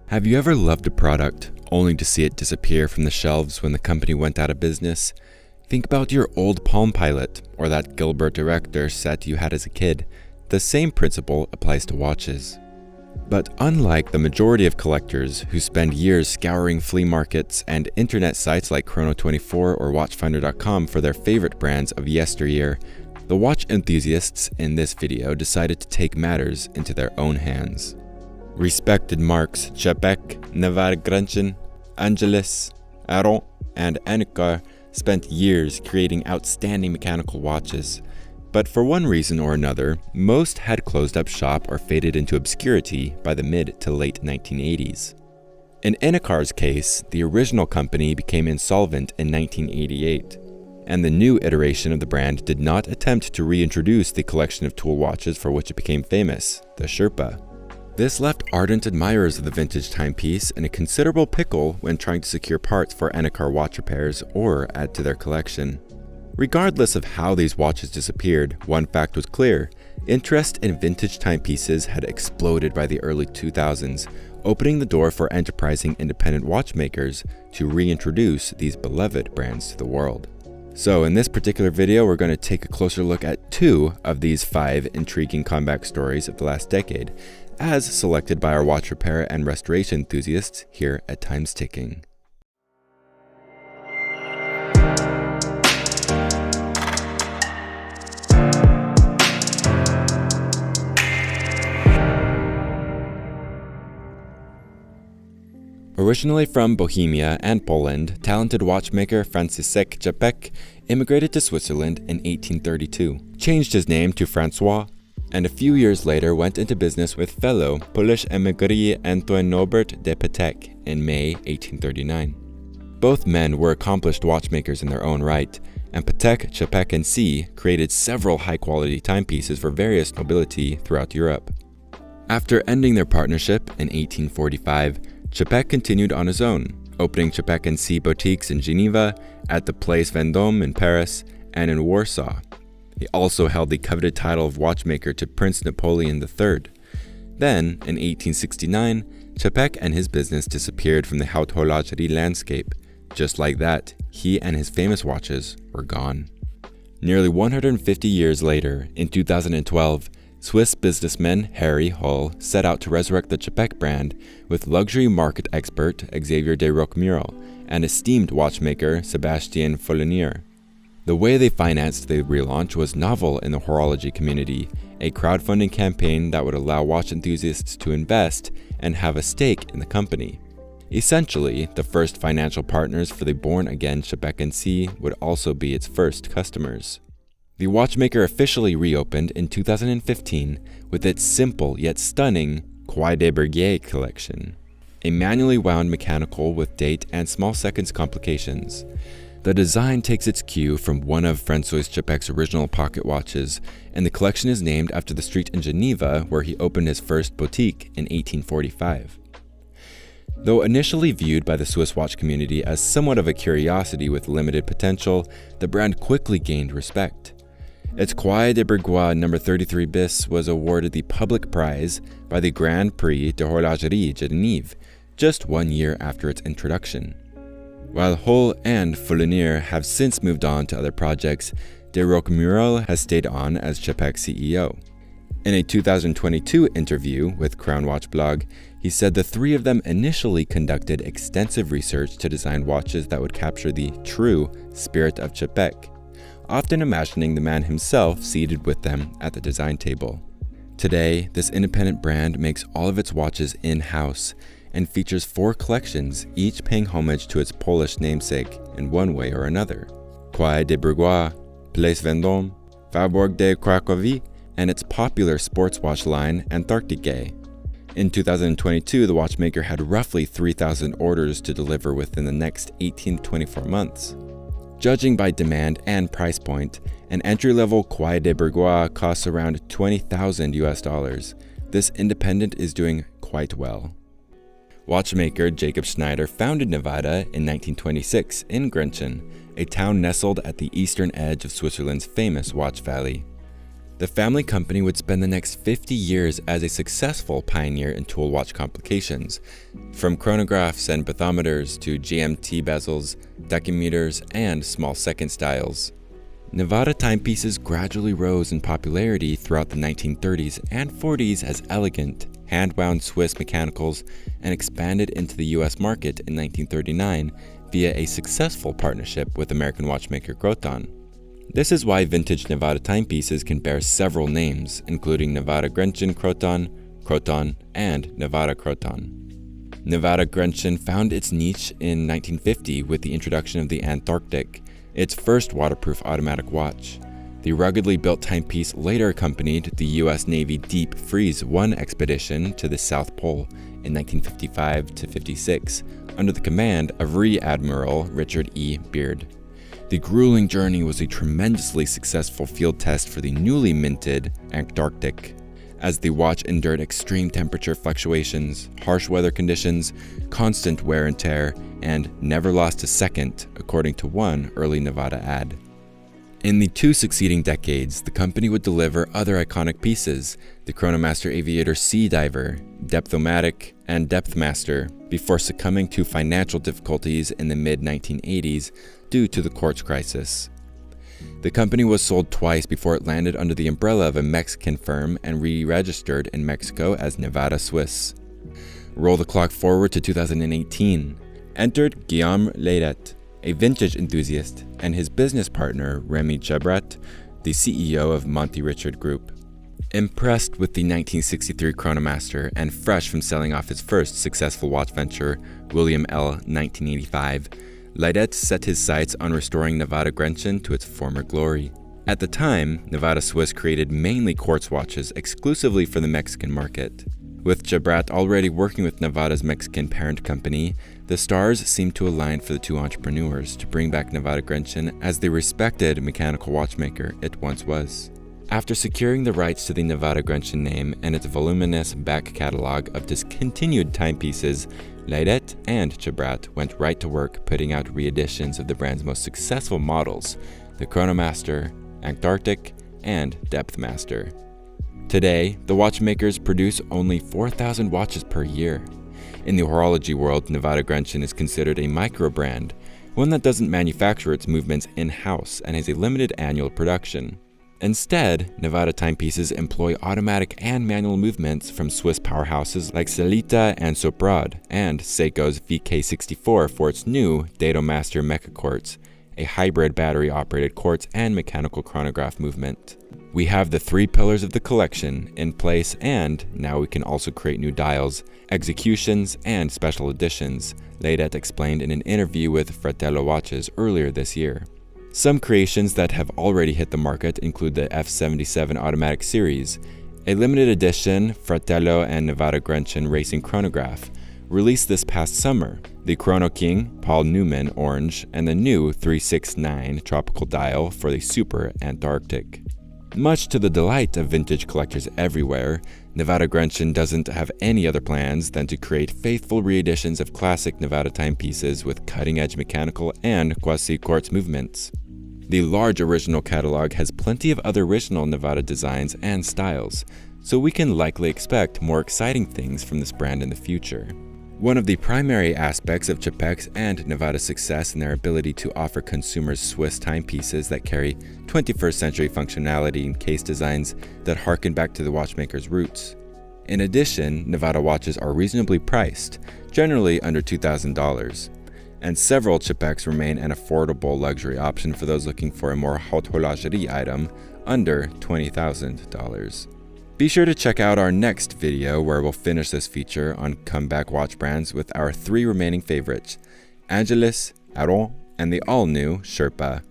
Have you ever loved a product only to see it disappear from the shelves when the company went out of business? Think about your old Palm Pilot or that Gilbert Erector set you had as a kid. The same principle applies to watches. But unlike the majority of collectors who spend years scouring flea markets and internet sites like Chrono24 or Watchfinder.com for their favorite brands of yesteryear, the watch enthusiasts in this video decided to take matters into their own hands. Respected marks Czapek, Nivada Grenchen, Angelis, Aron, and Enicar spent years creating outstanding mechanical watches. But for one reason or another, most had closed up shop or faded into obscurity by the mid to late 1980s. In Enicar's case, the original company became insolvent in 1988, and the new iteration of the brand did not attempt to reintroduce the collection of tool watches for which it became famous, the Sherpa. This left ardent admirers of the vintage timepiece in a considerable pickle when trying to secure parts for Enicar watch repairs or add to their collection. Regardless of how these watches disappeared, one fact was clear: interest in vintage timepieces had exploded by the early 2000s, opening the door for enterprising independent watchmakers to reintroduce these beloved brands to the world. So in this particular video, we're going to take a closer look at 2 of these 5 intriguing comeback stories of the last decade, as selected by our watch repair and restoration enthusiasts here at Time's Ticking. Originally from Bohemia and Poland, talented watchmaker Franciszek Czapek immigrated to Switzerland in 1832, changed his name to Francois, and a few years later went into business with fellow Polish émigré Antoine Norbert de Patek in May 1839. Both men were accomplished watchmakers in their own right, and Patek, Czapek and Cie created several high-quality timepieces for various nobility throughout Europe. After ending their partnership in 1845, Czapek continued on his own, opening Czapek and Cie boutiques in Geneva, at the Place Vendôme in Paris, and in Warsaw. He also held the coveted title of watchmaker to Prince Napoleon III. Then, in 1869, Czapek and his business disappeared from the Haute-Horlogerie landscape. Just like that, he and his famous watches were gone. Nearly 150 years later, in 2012, Swiss businessman Harry Hull set out to resurrect the Czapek brand with luxury market expert Xavier de Roquemurel and esteemed watchmaker Sébastien Follonier. The way they financed the relaunch was novel in the horology community, a crowdfunding campaign that would allow watch enthusiasts to invest and have a stake in the company. Essentially, the first financial partners for the born-again Czapek and Cie would also be its first customers. The watchmaker officially reopened in 2015 with its simple yet stunning Quai des Berguiers collection, a manually wound mechanical with date and small seconds complications. The design takes its cue from one of Francois Czapek's original pocket watches, and the collection is named after the street in Geneva where he opened his first boutique in 1845. Though initially viewed by the Swiss watch community as somewhat of a curiosity with limited potential, the brand quickly gained respect. Its Quai des Berguiers No. 33 bis was awarded the public prize by the Grand Prix de Horlogerie Genève just 1 year after its introduction. While Hull and Follonier have since moved on to other projects, de Roquemurel has stayed on as Czapek's CEO. In a 2022 interview with Crown Watch blog, he said the 3 of them initially conducted extensive research to design watches that would capture the true spirit of Czapek, often imagining the man himself seated with them at the design table. Today, this independent brand makes all of its watches in-house and features 4 collections, each paying homage to its Polish namesake in one way or another: Quai des Berguiers, Place Vendôme, Faubourg de Cracovie, and its popular sports watch line Antarctique. In 2022, the watchmaker had roughly 3,000 orders to deliver within the next 18 to 24 months. Judging by demand and price point, an entry-level Quai des Berguiers costs around $20,000 US. This independent is doing quite well. Watchmaker Jacob Schneider founded Nivada in 1926 in Grenchen, a town nestled at the eastern edge of Switzerland's famous watch valley. The family company would spend the next 50 years as a successful pioneer in tool watch complications, from chronographs and bathymeters to GMT bezels, decameters, and small second styles. Nivada timepieces gradually rose in popularity throughout the 1930s and 40s as elegant, hand-wound Swiss mechanicals and expanded into the US market in 1939 via a successful partnership with American watchmaker Kroton. This is why vintage Nivada timepieces can bear several names, including Nivada Grenchen Kroton, Kroton, and Nivada Kroton. Nivada Grenchen found its niche in 1950 with the introduction of the Antarctic, its first waterproof automatic watch. The ruggedly built timepiece later accompanied the US Navy Deep Freeze 1 expedition to the South Pole in 1955-56 under the command of Rear Admiral Richard E. Beard. The grueling journey was a tremendously successful field test for the newly minted Antarctic, as the watch endured extreme temperature fluctuations, harsh weather conditions, constant wear and tear, and never lost a second, according to one early Nivada ad. In the 2 succeeding decades, the company would deliver other iconic pieces, the Chronomaster Aviator Sea Diver, Depth-O-Matic, and Depthmaster, before succumbing to financial difficulties in the mid-1980s due to the quartz crisis. The company was sold twice before it landed under the umbrella of a Mexican firm and re-registered in Mexico as Nivada Suisse. Roll the clock forward to 2018. Entered Guillaume Leidet, a vintage enthusiast, and his business partner Remy Chabrat, the CEO of Monty Richard Group. Impressed with the 1963 Chronomaster and fresh from selling off his first successful watch venture, William L. 1985, Leidet set his sights on restoring Nivada Grenchen to its former glory. At the time, Nivada Suisse created mainly quartz watches exclusively for the Mexican market. With Chabrat already working with Nivada's Mexican parent company, the stars seemed to align for the two entrepreneurs to bring back Nivada Grenchen as the respected mechanical watchmaker it once was. After securing the rights to the Nivada Grenchen name and its voluminous back catalog of discontinued timepieces, Leidet and Chabrat went right to work putting out reeditions of the brand's most successful models, the Chronomaster, Antarctic, and Depthmaster. Today, the watchmakers produce only 4,000 watches per year. In the horology world, Nivada Grenchen is considered a micro-brand, one that doesn't manufacture its movements in-house and has a limited annual production. Instead, Nivada timepieces employ automatic and manual movements from Swiss powerhouses like Sellita and Soprod, and Seiko's VK64 for its new Datomaster Mecha Quartz, a hybrid battery-operated quartz and mechanical chronograph movement. We have the 3 pillars of the collection in place, and now we can also create new dials, executions, and special editions, Leidet explained in an interview with Fratello Watches earlier this year. Some creations that have already hit the market include the F77 Automatic Series, a limited edition Fratello and Nivada Grenchen racing chronograph, released this past summer, the Chrono King Paul Newman Orange, and the new 369 tropical dial for the Super Antarctic. Much to the delight of vintage collectors everywhere, Nivada Grenchen doesn't have any other plans than to create faithful reeditions of classic Nivada timepieces with cutting-edge mechanical and quasi-quartz movements. The large original catalog has plenty of other original Nivada designs and styles, so we can likely expect more exciting things from this brand in the future. One of the primary aspects of Czapek's and Nivada's success in their ability to offer consumers Swiss timepieces that carry 21st century functionality and case designs that harken back to the watchmaker's roots. In addition, Nivada watches are reasonably priced, generally under $2,000, and several Czapeks remain an affordable luxury option for those looking for a more haute horlogerie item under $20,000. Be sure to check out our next video where we'll finish this feature on comeback watch brands with our 3 remaining favorites, Angelus, Aron, and the all-new Sherpa.